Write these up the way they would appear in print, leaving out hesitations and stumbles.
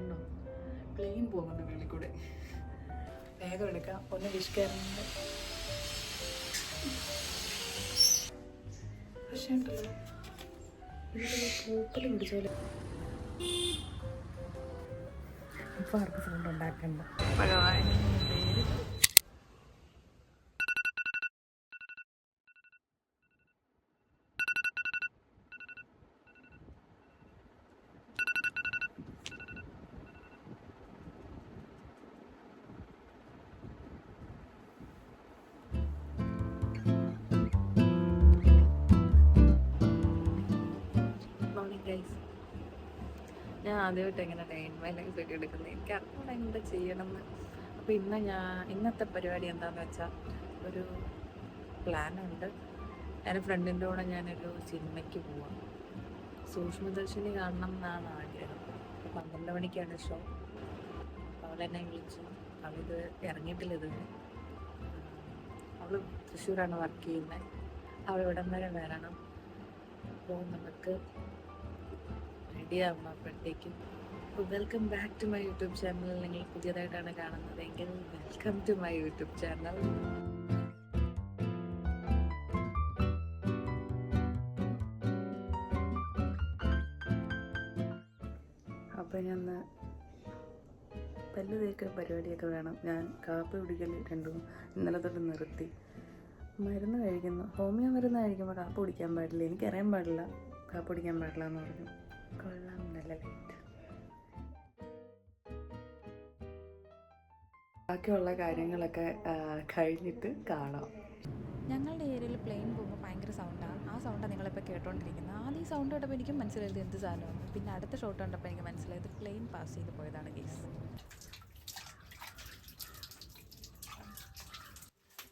കണ്ടോ, പ്ലെയിൻ പോകുന്നു വെളിയിൽ കൂടെ. വേഗം എടുക്കാം, ഒന്ന് വിഷ്കയറുന്നുണ്ട്. പക്ഷേ ഉണ്ടല്ലോ ഇതിൽ പൂപ്പൽ പിടിച്ചോലെ. ഇപ്പം ആർക്കും സൗണ്ട് ഉണ്ടാക്കണ്ട. ഞാൻ ആദ്യമായിട്ട് എങ്ങനെ ഡെയിൻ മൈ ലൈഫ് ഒക്കെ എടുക്കുന്നത്, എനിക്ക് അറിഞ്ഞൂടെ എന്താ ചെയ്യണമെന്ന്. അപ്പോൾ ഇന്നത്തെ പരിപാടി എന്താണെന്ന് വെച്ചാൽ, ഒരു പ്ലാനുണ്ട്. എൻ്റെ ഫ്രണ്ടിൻ്റെ കൂടെ ഞാനൊരു സിനിമയ്ക്ക് പോവാം. സൂക്ഷ്മദർശിനി കാണണം എന്നാണ് ആഗ്രഹം. 12 മണിക്കാണ് ഷോ. അവളെന്നെ വിളിച്ചു. അവളിത് ഇറങ്ങിയിട്ടില്ല ഇതുവരെ. അവൾ തൃശ്ശൂരാണ് വർക്ക് ചെയ്യുന്നത്. അവൾ ഇവിടം വരെ വരണം. അപ്പോൾ നമുക്ക് റെഡി ആവണം അപ്പോഴത്തേക്കും. Welcome back to my YouTube channel. നിങ്ങൾ പുതിയതായിട്ടാണ് കാണുന്നതെങ്കിൽ welcome to my YouTube channel. അപ്പോൾ ഞാൻ പല്ല് തേക്കുന്ന പരിപാടിയൊക്കെ വേണം. ഞാൻ കാപ്പി കുടിക്കൽ ഇന്നലെ തൊട്ട് നിർത്തി. മരുന്ന് കഴിക്കുന്നു. ഹോമിയോ മരുന്ന് കഴിക്കുമ്പോൾ കാപ്പി കുടിക്കാൻ പാടില്ല. എനിക്കറിയാൻ പാടില്ല കാപ്പി കുടിക്കാൻ പാടില്ല എന്ന് പറഞ്ഞു. കൊള്ളാം, നല്ല ലൈറ്റ്. ബാക്കിയുള്ള കാര്യങ്ങളൊക്കെ കഴിഞ്ഞിട്ട് കാണാം. ഞങ്ങളുടെ ഏരിയയിൽ പ്ലെയിൻ പോകുമ്പോൾ ഭയങ്കര സൗണ്ടാണ്. ആ സൗണ്ടാണ് നിങ്ങളിപ്പോൾ കേട്ടോണ്ടിരിക്കുന്നത്. ആദ്യം ഈ സൗണ്ട് കേട്ടപ്പോൾ എനിക്കും മനസ്സിലായത് എന്ത് സാധനമാണ്. പിന്നെ അടുത്ത ഷോട്ട് കണ്ടപ്പോൾ എനിക്ക് മനസ്സിലായത് പ്ലെയിൻ പാസ് ചെയ്ത് പോയതാണ് കേസ്.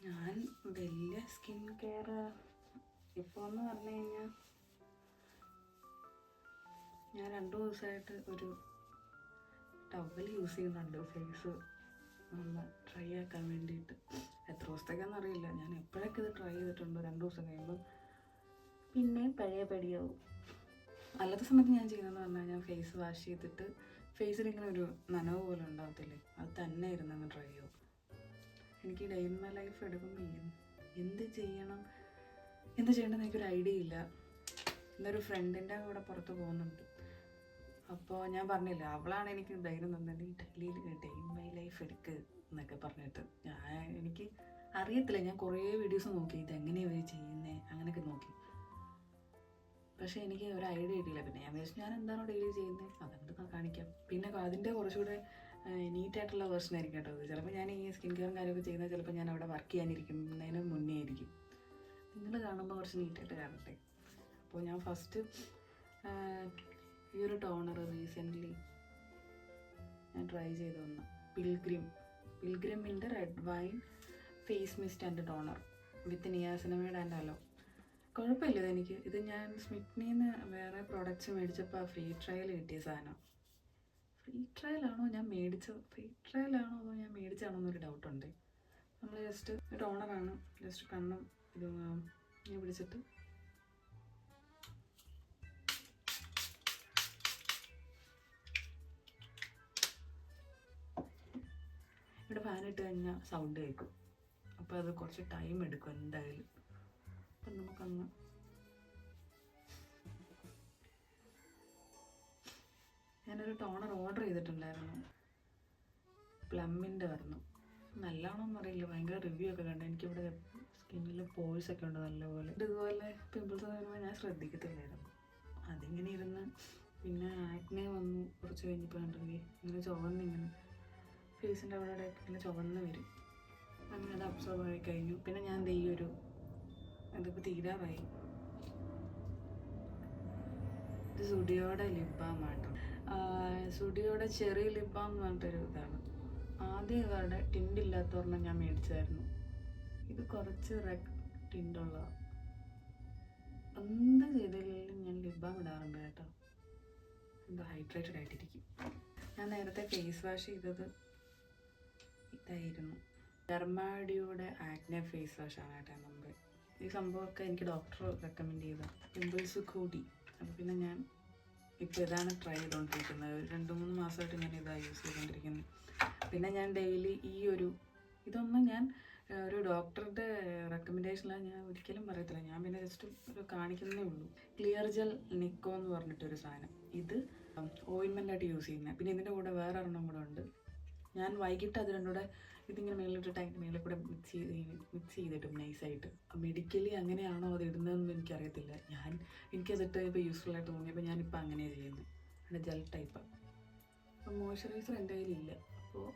ഞാൻ വലിയ സ്കിൻ കെയർ ഇപ്പോൾ എന്ന് പറഞ്ഞു കഴിഞ്ഞാൽ, ഞാൻ 2 ദിവസമായിട്ട് ഒരു ടവൽ യൂസ് ചെയ്യുന്നുണ്ട് ഫേസ് ഒന്ന് ട്രൈ ആക്കാൻ വേണ്ടിയിട്ട്. എത്ര ദിവസത്തേക്കാണെന്ന് അറിയില്ല. ഞാൻ എപ്പോഴൊക്കെ ഇത് ട്രൈ ചെയ്തിട്ടുണ്ടോ 2 ദിവസം കഴിയുമ്പോൾ പിന്നെ പഴയ പടിയാവും. അല്ലാത്ത സമയത്ത് ഞാൻ ചെയ്യുന്നതെന്ന് പറഞ്ഞാൽ, ഞാൻ ഫേസ് വാഷ് ചെയ്തിട്ട് ഫേസിൽ ഇങ്ങനെ ഒരു നനവ് പോലെ ഉണ്ടാകത്തില്ലേ, അത് തന്നെ ഇരുന്നങ്ങ് ട്രൈ ചെയ്യും. എനിക്ക് ഡേ ഇൻ മൈ ലൈഫ് എടുക്കുമ്പോൾ എന്ത് ചെയ്യണമെന്ന് എനിക്കൊരു ഐഡിയ ഇല്ല. ഇന്നൊരു ഫ്രണ്ടിൻ്റെ കൂടെ പുറത്ത് പോകുന്നുണ്ട്. അപ്പോൾ ഞാൻ പറഞ്ഞില്ല, അവളാണ് എനിക്ക് ധൈര്യം തന്നത്. ഈ daily day in my life എടുക്ക് എന്നൊക്കെ പറഞ്ഞിട്ട്. എനിക്ക് അറിയത്തില്ല. ഞാൻ കുറേ വീഡിയോസ് നോക്കി, ഇതെങ്ങനെയാണ് ഇവർ ചെയ്യുന്നത് അങ്ങനെയൊക്കെ നോക്കി. പക്ഷേ എനിക്ക് ഒരു ഐഡിയ കിട്ടിയില്ല. പിന്നെ ഞാൻ വിചാരിച്ചു ഞാൻ എന്താണോ ഡെയിലി ചെയ്യുന്നത് അതുകൊണ്ട് കാണിക്കാം. പിന്നെ അതിൻ്റെ കുറച്ചുകൂടെ നീറ്റായിട്ടുള്ള വേർഷൻ ആയിരിക്കും കേട്ടോ. ചിലപ്പോൾ ഞാൻ ഈ സ്കിൻ കെയറും കാര്യമൊക്കെ ചെയ്യുന്നത് ചിലപ്പോൾ ഞാൻ അവിടെ വർക്ക് ചെയ്യാനിരിക്കുന്നതിന് മുന്നേ ആയിരിക്കും. നിങ്ങൾ കാണുമ്പോൾ കുറച്ച് നീറ്റായിട്ട് കാണട്ടെ. അപ്പോൾ ഞാൻ ഫസ്റ്റ് ഈ ഒരു ടോണർ റീസെൻ്റ്ലി ഞാൻ ട്രൈ ചെയ്ത് വന്ന പിൽഗ്രിമിൻ്റെ red wine face mist and toner with niacinamide and aloe. കുഴപ്പമില്ല ഇതെനിക്ക്. ഇത് ഞാൻ സ്മിത്നിയിൽ നിന്ന് വേറെ പ്രോഡക്റ്റ്സ് മേടിച്ചപ്പോൾ ഫ്രീ ട്രയൽ കിട്ടിയ സാധനം. ഫ്രീ ട്രയലാണോ ഞാൻ മേടിച്ചാണോ എന്നൊരു ഡൗട്ടുണ്ട്. നമ്മൾ ജസ്റ്റ് ടോണറാണ്. ജസ്റ്റ് കണ്ണും ഇത് ഞാൻ പിടിച്ചിട്ട് ഇവിടെ ഫാനിട്ട് കഴിഞ്ഞാൽ സൗണ്ട് കേൾക്കും. അപ്പോൾ അത് കുറച്ച് ടൈം എടുക്കും എന്തായാലും. അപ്പം നമുക്കൊന്ന് ഞാനൊരു ടോണർ ഓർഡർ ചെയ്തിട്ടുണ്ടായിരുന്നു. പ്ലമ്മിൻ്റെ വരണം. നല്ലതാണോന്ന് അറിയില്ല. ഭയങ്കര റിവ്യൂ ഒക്കെ കണ്ടു. എനിക്കിവിടെ സ്കിന്നിൽ പോഴ്സ് ഒക്കെ ഉണ്ട് നല്ലപോലെ. ഇതുപോലെ പിമ്പിൾസ് വരുമ്പോൾ ഞാൻ ശ്രദ്ധിക്കത്തില്ലായിരുന്നു. അതിങ്ങനെ ഇരുന്ന് പിന്നെ ആക്നെ വന്നു. കുറച്ച് കഴിഞ്ഞപ്പോൾ കണ്ടില്ലേ ഇങ്ങനെ ചുവന്നിങ്ങനെ ഫേസിൻ്റെ അവിടെ ഇങ്ങനെ ചുവന്ന് വരും. അങ്ങനെ അത് അബ്സോർബ് ആയി കഴിഞ്ഞു. പിന്നെ ഞാൻ ഈ ഒരു ഇതിപ്പോൾ തീരാറായി. ഇത് സുഡിയോയുടെ ലിപ് ബാം ആട്ടോ. സുഡിയോയുടെ ചെറി ലിപ് ബാം എന്ന് പറഞ്ഞിട്ടൊരു ഇതാണ്. ആദ്യം ഇവരുടെ ടിൻഡില്ലാത്തവരെണ്ണം ഞാൻ മേടിച്ചായിരുന്നു. ഇത് കുറച്ച് റെഡ് ടിൻഡുള്ളതാണ്. എന്ത് ചെയ്തില്ലെങ്കിലും ഞാൻ ലിപ് ബാം ഇടാറുണ്ട് കേട്ടോ. എന്തോ ഹൈഡ്രേറ്റഡ് ആയിട്ടിരിക്കും. ഞാൻ നേരത്തെ ഫേസ് വാഷ് ചെയ്തത് ഇതായിരുന്നു. ഡെർമാഡിയുടെ ആക്നെ ഫേസ് വാഷാണ് കേട്ടോ മുമ്പ്. ഈ സംഭവമൊക്കെ എനിക്ക് ഡോക്ടർ റെക്കമെൻഡ് ചെയ്ത പിമ്പിൾസ് കൂടി. അപ്പോൾ പിന്നെ ഞാൻ ഇപ്പോൾ ഇതാണ് ട്രൈ ചെയ്തുകൊണ്ടിരിക്കുന്നത്. ഒരു 2-3 മാസമായിട്ട് ഞാൻ ഇതാണ് യൂസ് ചെയ്തുകൊണ്ടിരിക്കുന്നത്. പിന്നെ ഞാൻ ഡെയിലി ഇതൊന്നും ഞാൻ ഒരു ഡോക്ടറുടെ റെക്കമെൻഡേഷനിലാണ്, ഞാൻ ഒരിക്കലും പറയത്തില്ല. ഞാൻ പിന്നെ ജസ്റ്റ് ഒരു കാണിക്കുന്നേ ഉള്ളൂ. ക്ലിയർ ജെൽ നിക്കോ എന്ന് പറഞ്ഞിട്ടൊരു സാധനം. ഇത് ഓയിൻമെൻ്റായിട്ട് യൂസ് ചെയ്യുന്നത്. പിന്നെ ഇതിൻ്റെ കൂടെ വേറെ ഒരെണ്ണം കൂടെ ഉണ്ട്. ഞാൻ വൈകിട്ട് അത് രണ്ടും കൂടെ ഇതിങ്ങനെ മേളിലിട്ടിട്ട് അതിൻ്റെ മേളിൽ കൂടെ മിക്സ് ചെയ്തിട്ടും നൈസായിട്ട്. മെഡിക്കലി അങ്ങനെയാണോ അത് ഇടുന്നതെന്ന് എനിക്കറിയത്തില്ല. എനിക്കതിട്ട് ഇപ്പോൾ യൂസ്ഫുൾ ആയിട്ട് തോന്നിയപ്പോൾ ഞാനിപ്പോൾ അങ്ങനെയാണ് ചെയ്യുന്നത്. അതിൻ്റെ ജെൽ ടൈപ്പ്. അപ്പോൾ മോയ്സ്ചറൈസർ എൻ്റെ കയ്യിലില്ല. അപ്പോൾ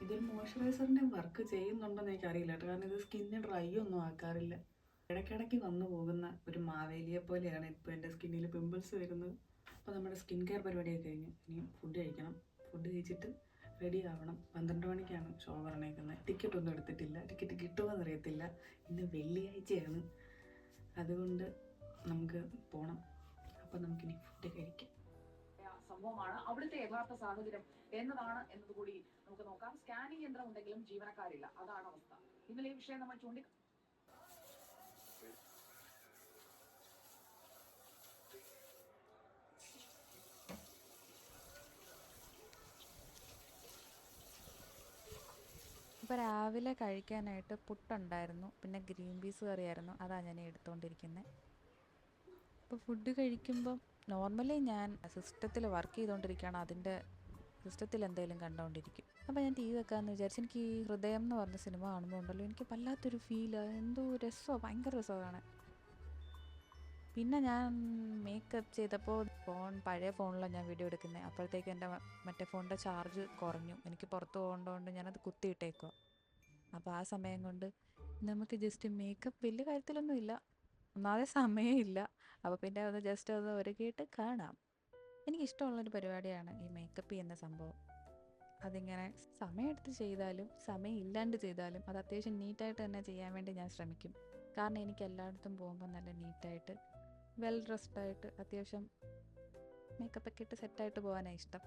ഇതൊരു മോയ്സ്ചറൈസറിൻ്റെ വർക്ക് ചെയ്യുന്നുണ്ടെന്ന് എനിക്കറിയില്ല കേട്ടോ. കാരണം ഇത് സ്കിന്ന് ഡ്രൈ ഒന്നും ആക്കാറില്ല. ഇടയ്ക്കിടയ്ക്ക് വന്നു പോകുന്ന ഒരു മാവേലിയെ പോലെയാണ് ഇപ്പോൾ എൻ്റെ സ്കിന്നിൽ പിമ്പിൾസ് വരുന്നത്. അപ്പോൾ നമ്മുടെ സ്കിൻ കെയർ പരിപാടിയൊക്കെ കഴിഞ്ഞു. ഇനി ഫുഡ് കഴിക്കണം. ഫുഡ് കഴിച്ചിട്ട് റെഡി ആവണം. 12 മണിക്കാണ് ഷോ പറഞ്ഞേക്കുന്നത്. ടിക്കറ്റ് ഒന്നും എടുത്തിട്ടില്ല. ടിക്കറ്റ് കിട്ടുമോയെന്ന് അറിയത്തില്ല. ഇന്ന് വെള്ളിയാഴ്ചയാണ്, അതുകൊണ്ട് നമുക്ക് പോകണം. അപ്പം നമുക്കിനി ഫുഡ് കഴിക്കാം. സംഭവമാണ് അവിടുത്തെ യഥാർത്ഥ സാഹചര്യം എന്നതുകൂടി നമുക്ക് നോക്കാം. സ്കാനിങ് യന്ത്രം ഉണ്ടെങ്കിലും ജീവനക്കാരില്ല, അതാണ് അവസ്ഥ. ഇന്നലെ ഈ വിഷയം നമ്മൾ അപ്പോൾ രാവിലെ കഴിക്കാനായിട്ട് പുട്ടുണ്ടായിരുന്നു, പിന്നെ ഗ്രീൻ പീസ് കറിയായിരുന്നു. അതാണ് ഞാൻ എടുത്തുകൊണ്ടിരിക്കുന്നത്. അപ്പോൾ ഫുഡ് കഴിക്കുമ്പം നോർമലി ഞാൻ സിസ്റ്റത്തിൽ വർക്ക് ചെയ്തുകൊണ്ടിരിക്കുകയാണ്. അതിൻ്റെ സിസ്റ്റത്തിൽ എന്തെങ്കിലും കണ്ടുകൊണ്ടിരിക്കും. അപ്പോൾ ഞാൻ TV വെക്കാമെന്ന് വിചാരിച്ചു. എനിക്ക് ഈ ഹൃദയം എന്ന് പറഞ്ഞ സിനിമ കാണുമ്പോൾ ഉണ്ടല്ലോ, എനിക്ക് വല്ലാത്തൊരു ഫീല്, എന്തോ രസമാണ്, ഭയങ്കര രസമാണ്. പിന്നെ ഞാൻ മേക്കപ്പ് ചെയ്തപ്പോൾ പഴയ ഫോണിലാണ് ഞാൻ വീഡിയോ എടുക്കുന്നത്. അപ്പോഴത്തേക്ക് എൻ്റെ മറ്റേ ഫോണിൻ്റെ ചാർജ് കുറഞ്ഞു. എനിക്ക് പുറത്ത് പോകേണ്ടതുകൊണ്ട് ഞാനത് കുത്തിയിട്ടേക്കുക. അപ്പോൾ ആ സമയം കൊണ്ട് നമുക്ക് ജസ്റ്റ് മേക്കപ്പ് വലിയ കാര്യത്തിലൊന്നുമില്ല, ഒന്നാമതെ സമയമില്ല. അപ്പോൾ പിന്നെ ഒന്ന് ജസ്റ്റ് ഒന്ന് ഒരുക്കിയിട്ട് കാണാം. എനിക്കിഷ്ടമുള്ളൊരു പരിപാടിയാണ് ഈ മേക്കപ്പ് ചെയ്യുന്ന സംഭവം. അതിങ്ങനെ സമയമെടുത്ത് ചെയ്താലും സമയം ഇല്ലാണ്ട് ചെയ്താലും അത് അത്യാവശ്യം നീറ്റായിട്ട് തന്നെ ചെയ്യാൻ വേണ്ടി ഞാൻ ശ്രമിക്കും. കാരണം എനിക്ക് എല്ലായിടത്തും പോകുമ്പോൾ നല്ല നീറ്റായിട്ട് വെൽ ഡ്രസ്ഡായിട്ട് അത്യാവശ്യം മേക്കപ്പൊക്കെ ഇട്ട് സെറ്റായിട്ട് പോകാനാണ് ഇഷ്ടം.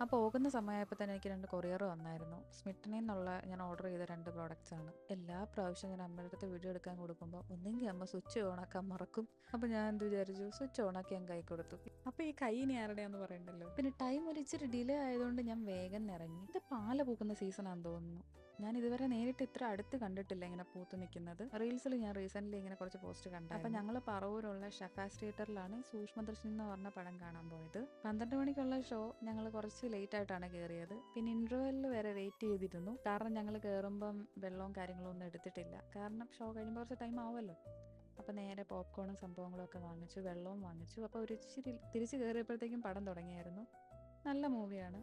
അപ്പോൾ പോകുന്ന സമയമായപ്പോൾ തന്നെ എനിക്ക് 2 കൊറിയർ വന്നായിരുന്നു. സ്മിട്ടനിൽ നിന്നുള്ള ഞാൻ ഓർഡർ ചെയ്ത 2 പ്രോഡക്റ്റ്സാണ്. എല്ലാ പ്രാവശ്യം ഞാൻ അമ്മയുടെ അടുത്ത് വീഡിയോ എടുക്കാൻ കൊടുക്കുമ്പോൾ ഒന്നെങ്കിൽ അമ്മ സ്വിച്ച് ഓണാക്കാൻ മറക്കും. അപ്പോൾ ഞാൻ എന്ത് വിചാരിച്ചു, സ്വിച്ച് ഓണാക്കി ഞാൻ കൈ കൊടുത്തു. അപ്പോൾ ഈ കൈ ഇനി ആരുടെയാന്ന് പറയണ്ടല്ലോ. പിന്നെ ടൈം ഒരു ഇച്ചിരി ഡിലേ ആയതുകൊണ്ട് ഞാൻ വേഗം ഇറങ്ങി. ഇത് പാല പൂക്കുന്ന സീസണാണെന്ന് തോന്നുന്നു. ഞാൻ ഇതുവരെ നേരിട്ട് ഇത്ര അടുത്ത് കണ്ടിട്ടില്ല ഇങ്ങനെ പൂത്ത് നിൽക്കുന്നത്. റീൽസിൽ ഞാൻ റീസെൻ്റ്ലി ഇങ്ങനെ കുറച്ച് പോസ്റ്റ് കണ്ടു. അപ്പം ഞങ്ങൾ പറവൂരുള്ള ഷഫാസ് തിയേറ്ററിലാണ് സൂക്ഷ്മദർശിനി എന്ന് പറഞ്ഞ പടം കാണാൻ പോയത്. 12 മണിക്കുള്ള ഷോ ഞങ്ങൾ കുറച്ച് ലേറ്റ് ആയിട്ടാണ് കയറിയത്. പിന്നെ ഇൻ്റർവെല്ലിൽ വരെ വെയിറ്റ് ചെയ്തിരുന്നു. കാരണം ഞങ്ങൾ കയറുമ്പം വെള്ളവും കാര്യങ്ങളും ഒന്നും എടുത്തിട്ടില്ല. കാരണം ഷോ കഴിയുമ്പോൾ കുറച്ച് ടൈം ആവുമല്ലോ. അപ്പോൾ നേരെ പോപ്കോണും സംഭവങ്ങളും ഒക്കെ വാങ്ങിച്ചു, വെള്ളവും വാങ്ങിച്ചു. അപ്പോൾ ഒരു ഇച്ചിരി തിരിച്ച് കയറിയപ്പോഴത്തേക്കും പടം തുടങ്ങിയായിരുന്നു. നല്ല മൂവിയാണ്,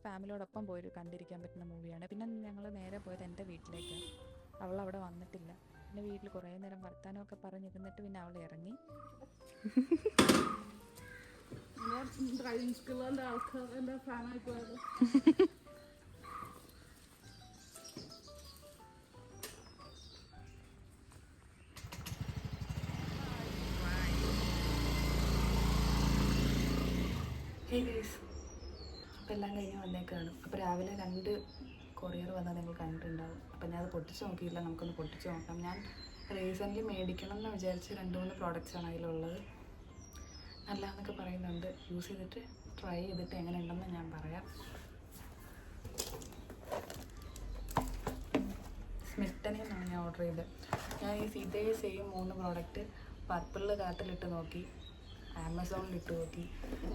ഫാമിലിയോടൊപ്പം പോയി കണ്ടിരിക്കാൻ പറ്റുന്ന മൂവിയാണ്. പിന്നെ ഞങ്ങൾ നേരെ പോയത് എൻ്റെ വീട്ടിലേക്കാണ്. അവളവിടെ വന്നിട്ടില്ല. എൻ്റെ വീട്ടിൽ കുറേ നേരം വർത്താനമൊക്കെ പറഞ്ഞിരുന്നിട്ട് പിന്നെ അവൾ ഇറങ്ങി. അപ്പോൾ എല്ലാം കഴിഞ്ഞ് വന്നേക്കാണ്. അപ്പോൾ രാവിലെ 2 കൊറിയർ വന്നാൽ നിങ്ങൾ കണ്ടിട്ടുണ്ടാവും. അപ്പോൾ ഞാൻ അത് പൊട്ടിച്ച് നോക്കിയില്ല. നമുക്കൊന്ന് പൊട്ടിച്ച് നോക്കാം. ഞാൻ റീസെൻ്റ്ലി മേടിക്കണം എന്ന് വിചാരിച്ച് 2-3 പ്രോഡക്റ്റ്സാണ് അതിലുള്ളത്. നല്ലതെന്നൊക്കെ പറയുന്നുണ്ട്. യൂസ് ചെയ്തിട്ട് ട്രൈ ചെയ്തിട്ട് എങ്ങനെ ഉണ്ടെന്ന് ഞാൻ പറയാം. സ്മിട്ടനിൽ നിന്നാണ് ഞാൻ ഓർഡർ ചെയ്തത്. ഞാൻ ഇതേ സെയിം 3 പ്രോഡക്റ്റ് പർപ്പിളിൽ കാർട്ടിലിട്ട് നോക്കി, ആമസോണിൽ ഇട്ട് നോക്കി,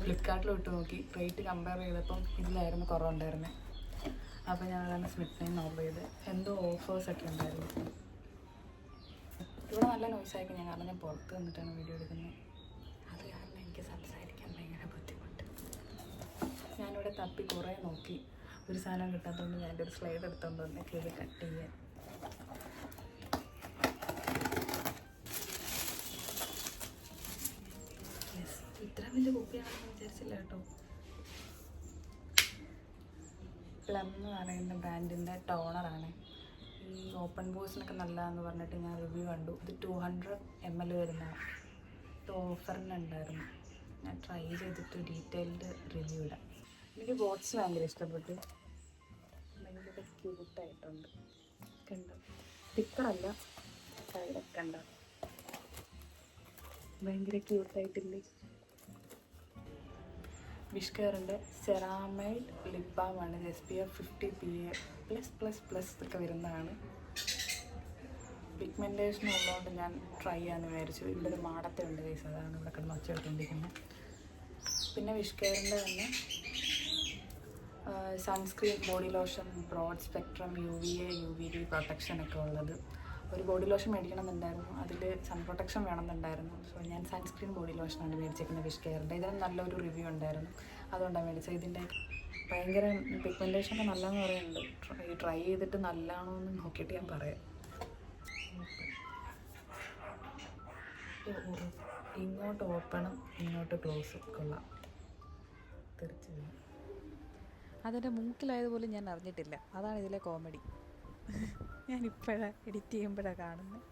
ഫ്ലിപ്കാർട്ടിലും ഇട്ട് നോക്കി. റേറ്റ് കമ്പയർ ചെയ്തപ്പം ഇതിലായിരുന്നു കുറവുണ്ടായിരുന്നത്. അപ്പോൾ ഞാൻ അതാണ് സ്മിട്ടനിൽ നിന്ന് ഓർഡർ ചെയ്ത്. എന്തോ ഓഫേഴ്സൊക്കെ ഉണ്ടായിരുന്നു. ഇവിടെ നല്ല നോയ്സായിരിക്കും. ഞാൻ കാരണം ഞാൻ പുറത്ത് നിന്നിട്ടാണ് വീഡിയോ എടുക്കുന്നത്. അത് കാരണം എനിക്ക് സംസാരിക്കാൻ ഭയങ്കര ബുദ്ധിമുട്ട്. ഞാനിവിടെ തപ്പി കുറേ നോക്കി, ഒരു സാധനം കിട്ടാത്തതുകൊണ്ട് ഞാൻ എൻ്റെ ഒരു സ്ലൈഡ് എടുത്തുകൊണ്ട് വന്ന് ഇത് കട്ട് ചെയ്യാൻ. ഇത്ര വലിയ കുപ്പിയാണെന്ന് വിചാരിച്ചില്ല കേട്ടോ. പ്ലം എന്ന് പറയുന്ന ബ്രാൻഡിൻ്റെ ടോണറാണ്. ഈ ഓപ്പൺ പോസിനൊക്കെ നല്ലതാണെന്ന് പറഞ്ഞിട്ട് ഞാൻ റിവ്യൂ കണ്ടു. ഇത് 200 ml വരുന്നതാണ്. ഇത് ഓഫറിനുണ്ടായിരുന്നു. ഞാൻ ട്രൈ ചെയ്തിട്ട് ഡീറ്റെയിൽഡ് റിവ്യൂ ഇടാം. എനിക്ക് ബോട്ട്സ് ഭയങ്കര ഇഷ്ടപ്പെട്ടു. ഭയങ്കര ക്യൂട്ടായിട്ടുണ്ട്. കണ്ടോ, സ്റ്റിക്കറല്ല, സൈഡൊക്കെ കണ്ടോ. ഭയങ്കര ക്യൂട്ടായിട്ടില്ലേ? വിഷ്കെയറിൻ്റെ സെറാമൈഡ് ലിപ് ബാമാണ്. SPF 50 PA+++ ഒക്കെ വരുന്നതാണ്. പിഗ്മെൻറ്റേഷൻ ഉള്ളതുകൊണ്ട് ഞാൻ ട്രൈ ചെയ്യാമെന്ന് വിചാരിച്ചു. ഇവിടെ ഒരു മാടത്തെ ഉണ്ട് കേസ്, അതാണ് ഇവിടെ കിടന്ന് ഒച്ച എടുത്തുകൊണ്ടിരിക്കുന്നത്. പിന്നെ വിഷ്കെയറിൻ്റെ തന്നെ sunscreen, body lotion, broad spectrum UVA UVB protection ഒക്കെ ഉള്ളത്. ഒരു ബോഡി ലോഷൻ മേടിക്കണമെന്നുണ്ടായിരുന്നു, അതിൽ സൺ പ്രൊട്ടക്ഷൻ വേണമെന്നുണ്ടായിരുന്നു. സോ ഞാൻ സൺസ്ക്രീൻ ബോഡി ലോഷനാണ് മേടിച്ചേക്കുന്നത് വിഷ്കെയറിൻ്റെ. ഇതിന് നല്ലൊരു റിവ്യൂ ഉണ്ടായിരുന്നു, അതുകൊണ്ടാണ് മേടിച്ചത്. ഇതിൻ്റെ ഭയങ്കര പിഗ്മെൻറ്റേഷനൊക്കെ നല്ലതെന്ന് പറയുന്നുണ്ട്. ട്രൈ ചെയ്തിട്ട് നല്ലതാണോ എന്ന് നോക്കിയിട്ട് ഞാൻ പറയാം. ഇങ്ങോട്ട് ഓപ്പണും ഇങ്ങോട്ട് ക്ലോസും കൊള്ളാം. തീർച്ചയായും അതെൻ്റെ മൂക്കിലായതുപോലും ഞാൻ അറിഞ്ഞിട്ടില്ല. അതാണ് ഇതിലെ കോമഡി. ഞാനിപ്പോഴാണ് എഡിറ്റ് ചെയ്യുമ്പോഴാണ് കാണുന്നത്.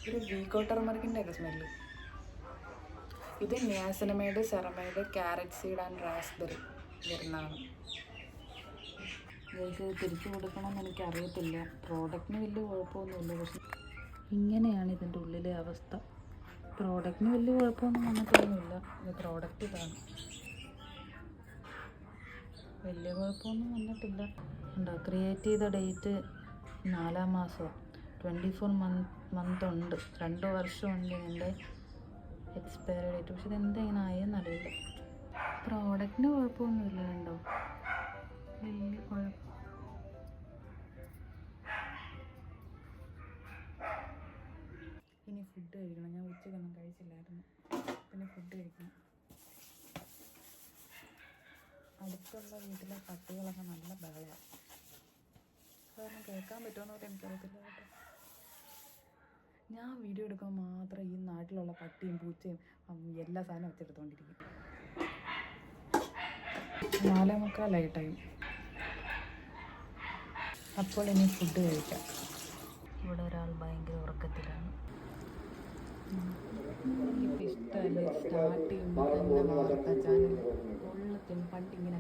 ഒരു വീഗോ ടർമറിക്കിൻ്റെ ഒക്കെ സ്മെല്ല്. ഇത് niacinamide, ceramide, carrot seed and raspberry വരുന്നതാണ്. ഇത് തിരിച്ചു കൊടുക്കണമെന്ന് എനിക്കറിയത്തില്ല. പ്രോഡക്റ്റിന് വലിയ കുഴപ്പമൊന്നുമില്ല, പക്ഷെ ഇങ്ങനെയാണ് ഇതിൻ്റെ ഉള്ളിലെ അവസ്ഥ. പ്രോഡക്റ്റിന് വലിയ കുഴപ്പമൊന്നും വന്നിട്ടൊന്നുമില്ല. ഇത് പ്രോഡക്റ്റ് ഇതാണ്, വലിയ കുഴപ്പമൊന്നും വന്നിട്ടില്ല. ഉണ്ടോ? ക്രിയേറ്റ് ചെയ്ത ഡേറ്റ് 4-ാം മാസം, 24 മന്ത് ഉണ്ട്, 2 വർഷമുണ്ട് ഇതിൻ്റെ എക്സ്പയറി ഡേറ്റ്. പക്ഷെ ഇതെന്താ ഇങ്ങനെ ആയെന്നറിയില്ല. പ്രോഡക്റ്റിന് കുഴപ്പമൊന്നുമില്ല. കണ്ടോ? വലിയ കുഴപ്പം. ഇനി ഫുഡ് കഴിക്കണം. ഞാൻ ഉച്ചയ്ക്കൊന്നും കഴിച്ചില്ലായിരുന്നു, പിന്നെ ഫുഡ് കഴിക്കണം. അടുത്തുള്ള വീട്ടിലെ പട്ടികളൊക്കെ നല്ല ബഹളമാണ്. കാരണം കേൾക്കാൻ പറ്റുമെന്ന് പറയാൻ എനിക്കറിയത്തില്ല കേട്ടോ. ഞാൻ വീഡിയോ എടുക്കുമ്പോൾ മാത്രം ഈ നാട്ടിലുള്ള പട്ടിയും പൂച്ചയും എല്ലാ സാധനവും വെച്ചെടുത്തുകൊണ്ടിരിക്കും. 4:45 ടൈം. അപ്പോൾ ഇനി ഫുഡ് കഴിക്കാം. ഇവിടെ ഒരാൾ ഭയങ്കര ഉറക്കത്തിലാണ്. എനിക്കിപ്പോൾ ഇഷ്ടമല്ലേ സ്റ്റാർട്ട് ചെയ്യുമ്പോൾ തന്നെ വാർത്താ ചാനൽ കൊള്ളത്തും. പണ്ടിങ്ങനെ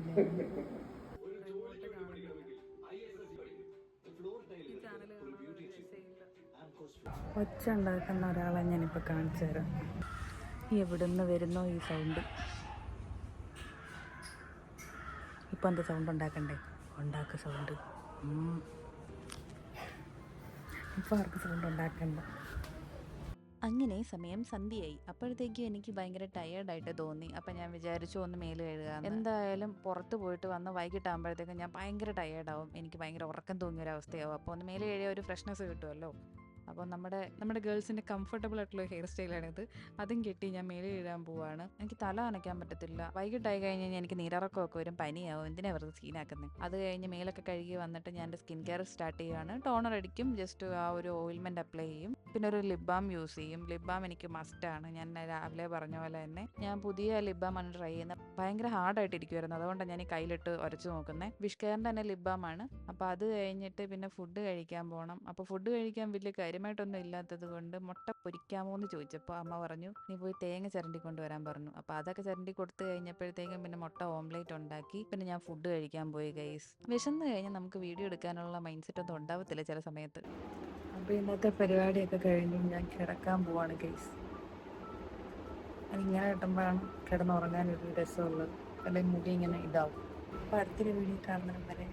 ഒച്ച ഉണ്ടാക്കുന്ന ഒരാളെ ഞാനിപ്പോൾ കാണിച്ചു തരാം. എവിടുന്ന് വരുന്നോ ഈ സൗണ്ട്? ഇപ്പം എന്താ സൗണ്ട് ഉണ്ടാക്കണ്ടേ? ഉണ്ടാക്കുക സൗണ്ട്. ഇപ്പോൾ ആർക്ക് സൗണ്ട് ഉണ്ടാക്കണ്ട. അങ്ങനെ സമയം സന്ധ്യയായി. അപ്പോഴത്തേക്കും എനിക്ക് ഭയങ്കര ടയേർഡായിട്ട് തോന്നി. അപ്പം ഞാൻ വിചാരിച്ചു ഒന്ന് മേല് കഴുകുക. എന്തായാലും പുറത്ത് പോയിട്ട് വന്ന് വൈകിട്ടാകുമ്പോഴത്തേക്കും ഞാൻ ഭയങ്കര ടയേർഡാവും, എനിക്ക് ഭയങ്കര ഉറക്കം തോന്നിയൊരവസ്ഥയാവും. അപ്പോൾ ഒന്ന് മേല് കഴുകിയ ഒരു ഫ്രഷ്നെസ് കിട്ടുമല്ലോ. അപ്പോൾ നമ്മുടെ ഗേൾസിൻ്റെ കംഫർട്ടബിൾ ആയിട്ടുള്ള ഹെയർ സ്റ്റൈലാണിത്. അതും കെട്ടി ഞാൻ മേല് കഴുകാൻ പോവാണ്. എനിക്ക് തല നനയ്ക്കാൻ പറ്റത്തില്ല. വൈകിട്ടായി കഴിഞ്ഞ് കഴിഞ്ഞാൽ എനിക്ക് നീരിറക്കമൊക്കെ വരും, പനിയാവും. എന്തിനാ വെറുതെ സീനാക്കുന്നത്? അത് കഴിഞ്ഞ് മേലൊക്കെ കഴുകി വന്നിട്ട് ഞാൻ എൻ്റെ സ്കിൻ കെയർ സ്റ്റാർട്ട് ചെയ്യുകയാണ്. ടോണർ അടിക്കും, ജസ്റ്റ് ആ ഒരു ഓയിൽമെൻറ്റ് അപ്ലൈ ചെയ്യും, പിന്നെ ഒരു ലിപ് ബാം യൂസ് ചെയ്യും. ലിപ് ബാം എനിക്ക് മസ്റ്റാണ്. ഞാൻ രാവിലെ പറഞ്ഞ പോലെ തന്നെ ഞാൻ പുതിയ ലിപ് ബാമാണ് ട്രൈ ചെയ്യുന്നത്. ഭയങ്കര ഹാർഡായിട്ടിരിക്കുമായിരുന്നു, അതുകൊണ്ടാണ് ഞാൻ ഈ കയ്യിലിട്ട് ഉരച്ച് നോക്കുന്നത്. വിഷ്കെയറിൻ്റെ തന്നെ ലിപ് ബാമാണ്. അപ്പോൾ അത് കഴിഞ്ഞിട്ട് പിന്നെ ഫുഡ് കഴിക്കാൻ പോകണം. അപ്പോൾ ഫുഡ് കഴിക്കാൻ വലിയ കാര്യമായിട്ടൊന്നും ഇല്ലാത്തത് കൊണ്ട് മുട്ട പൊരിക്കാമോ എന്ന് ചോദിച്ചപ്പോൾ അമ്മ പറഞ്ഞു നീ പോയി തേങ്ങ ചിരണ്ടി കൊണ്ടുവരാൻ പറഞ്ഞു. അപ്പോൾ അതൊക്കെ ചിരണ്ടി കൊടുത്ത് കഴിഞ്ഞപ്പോഴത്തേക്കും പിന്നെ മുട്ട ഓംലേറ്റ് ഉണ്ടാക്കി. പിന്നെ ഞാൻ ഫുഡ് കഴിക്കാൻ പോയി ഗൈസ്. വിശന്ന് കഴിഞ്ഞാൽ നമുക്ക് വീഡിയോ എടുക്കാനുള്ള മൈൻഡ് സെറ്റ് ഒന്നും ഉണ്ടാവത്തില്ല ചില സമയത്ത്. അപ്പോൾ ഇന്നത്തെ പരിപാടിയൊക്കെ കഴിഞ്ഞ് ഞാൻ കിടക്കാൻ പോവാണ് ഗൈസ്. അതിങ്ങനെ കിട്ടുമ്പോഴാണ് കിടന്നുറങ്ങാനൊരു രസമുള്ളത്, അല്ലെങ്കിൽ മുടി ഇങ്ങനെ ഇതാവും. അപ്പോൾ അടുത്തൊരു വീഡിയോ കാണുന്നതും വരെ